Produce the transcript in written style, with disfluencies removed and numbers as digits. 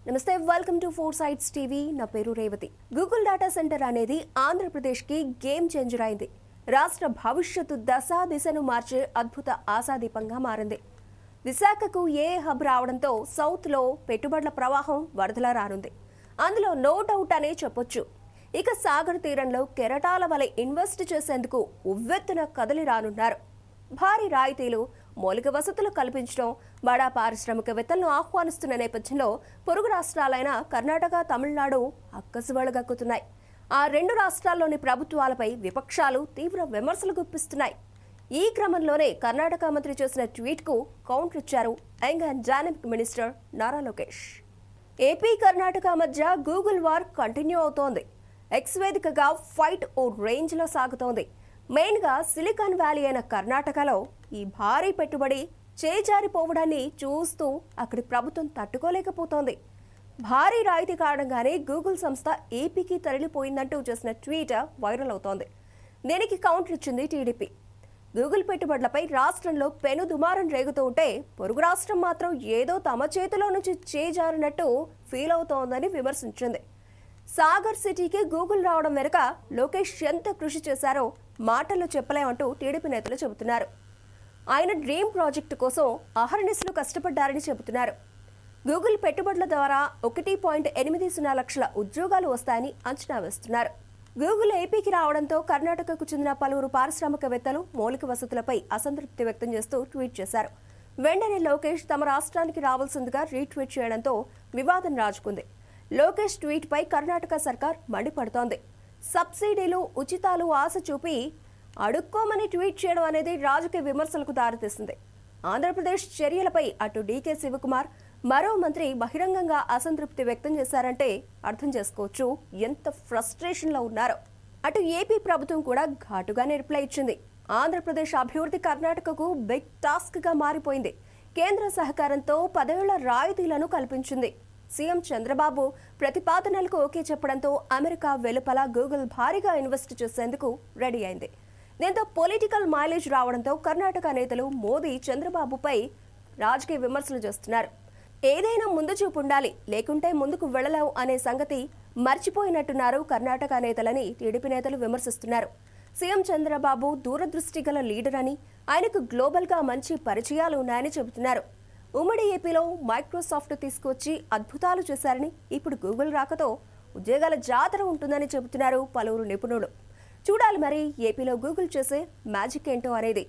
నమస్తే, welcome to four sides TV. నా పేరు రేవతి. గూగుల్ డేటా సెంటర్ అనేది ఆంధ్రప్రదేశ్కి గేమ్ చేంజర్ అయింది. రాష్ట్ర భవిష్యత్తు దిశను మార్చే అద్భుత ఆశాదీపంగా మారింది. విశాఖకు ఏ హబ్ రావడంతో సౌత్లో పెట్టుబడుల ప్రవాహం వరదలా రానుంది. అందులో నో డౌట్ అనే చెప్పొచ్చు. ఇక సాగర్ తీరంలో కెరటాల వలె ఇన్వెస్ట్ చేసేందుకు ఉవ్వెత్తున కదలి రానున్నారు. భారీ రాయితీలు, మౌలిక వసతులు కల్పించడం, బడా పారిశ్రామికవేత్తలను ఆహ్వానిస్తున్న నేపథ్యంలో పొరుగు రాష్ట్రాలైన కర్ణాటక, తమిళనాడు అక్కసువెళ్లగక్కుతున్నాయి. ఆ రెండు రాష్ట్రాల్లోని ప్రభుత్వాలపై విపక్షాలు తీవ్ర విమర్శలు గుప్పిస్తున్నాయి. ఈ క్రమంలోనే కర్ణాటక మంత్రి చేసిన ట్వీట్కు కౌంటర్ ఇచ్చారు young and dynamic minister Nara Lokesh. AP, Karnataka మధ్య గూగుల్ వార్ కంటిన్యూ అవుతోంది. ఎక్స్ వేదికగా ఫైట్ ఓ రేంజ్లో సాగుతోంది. మెయిన్గా సిలికాన్ వ్యాలీ అయిన కర్ణాటకలో ఈ భారీ పెట్టుబడి చేజారిపోవడాన్ని చూస్తూ అక్కడి ప్రభుత్వం తట్టుకోలేకపోతోంది. భారీ రాయితీ కారణంగానే గూగుల్ సంస్థ ఏపీకి తరలిపోయిందంటూ చేసిన ట్వీట్ వైరల్ అవుతోంది. దీనికి కౌంటర్ ఇచ్చింది టీడీపీ. గూగుల్ పెట్టుబడులపై రాష్ట్రంలో పెను దుమారం రేగుతూ ఉంటే పొరుగు రాష్ట్రం మాత్రం ఏదో తమ చేతిలో నుంచి చేజారినట్టు ఫీల్ అవుతోందని విమర్శించింది. సాగర్ సిటీకి గూగుల్ రావడం వెనుక లోకేష్ ఎంత కృషి చేశారో మాటల్లో చెప్పలేమంటూ టీడీపీ నేతలు చెబుతున్నారు. ఆయన డ్రీమ్ ప్రాజెక్టు కోసం అహర్నిశలు కష్టపడ్డారని చెబుతున్నారు. గూగుల్ పెట్టుబడుల ద్వారా 1.80 లక్షల ఉద్యోగాలు వస్తాయని అంచనా వేస్తున్నారు. గూగుల్ ఏపీకి రావడంతో కర్ణాటకకు చెందిన పలువురు పారిశ్రామికవేత్తలు మౌలిక వసతులపై అసంతృప్తి వ్యక్తం చేస్తూ ట్వీట్ చేశారు. వెంటనే లోకేష్ తమ రాష్ట్రానికి రావాల్సిందిగా రీట్వీట్ చేయడంతో వివాదం రాజుకుంది. లోకేష్ ట్వీట్పై కర్ణాటక సర్కార్ మండిపడుతోంది. సబ్సిడీలు, ఉచితాలు ఆశ చూపి అడుక్కోమని ట్వీట్ చేయడం అనేది రాజకీయ విమర్శలకు దారితీసింది. ఆంధ్రప్రదేశ్ చర్యలపై అటు డీకే శివకుమార్, మరో మంత్రి బహిరంగంగా అసంతృప్తి వ్యక్తం చేశారంటే అర్థం చేసుకోవచ్చు ఎంత ఫ్రస్ట్రేషన్లో ఉన్నారో. అటు ఏపీ ప్రభుత్వం కూడా ఘాటుగానే రిప్లై ఇచ్చింది. ఆంధ్రప్రదేశ్ అభివృద్ధి కర్ణాటకకు బిగ్ టాస్క్గా మారిపోయింది. కేంద్ర సహకారంతో 10 ఏళ్ల రాయితీలను కల్పించింది. సీఎం చంద్రబాబు ప్రతిపాదనలకు ఓకే చెప్పడంతో అమెరికా వెలుపల గూగుల్ భారీగా ఇన్వెస్ట్ చేసేందుకు రెడీ అయింది. దీంతో పొలిటికల్ మైలేజ్ రావడంతో కర్ణాటక నేతలు మోదీ, చంద్రబాబుపై రాజకీయ విమర్శలు చేస్తున్నారు. ఏదైనా ముందు చూపు ఉండాలి, లేకుంటే ముందుకు వెళ్లలేవు అనే సంగతి మర్చిపోయినట్టున్నారు కర్ణాటక నేతలని టీడీపీ నేతలు విమర్శిస్తున్నారు. సీఎం చంద్రబాబు దూరదృష్టి గల లీడర్ అని, ఆయనకు గ్లోబల్గా మంచి పరిచయాలు ఉన్నాయని చెబుతున్నారు. ఉమ్మడి ఏపీలో మైక్రోసాఫ్ట్ తీసుకొచ్చి అద్భుతాలు చేశారని, ఇప్పుడు గూగుల్ రాకతో ఉద్యోగాల జాతర ఉంటుందని చెబుతున్నారు పలువురు నిపుణులు. చూడాలి మరి ఏపీలో గూగుల్ చేసే మ్యాజిక్ ఏంటో అనేది.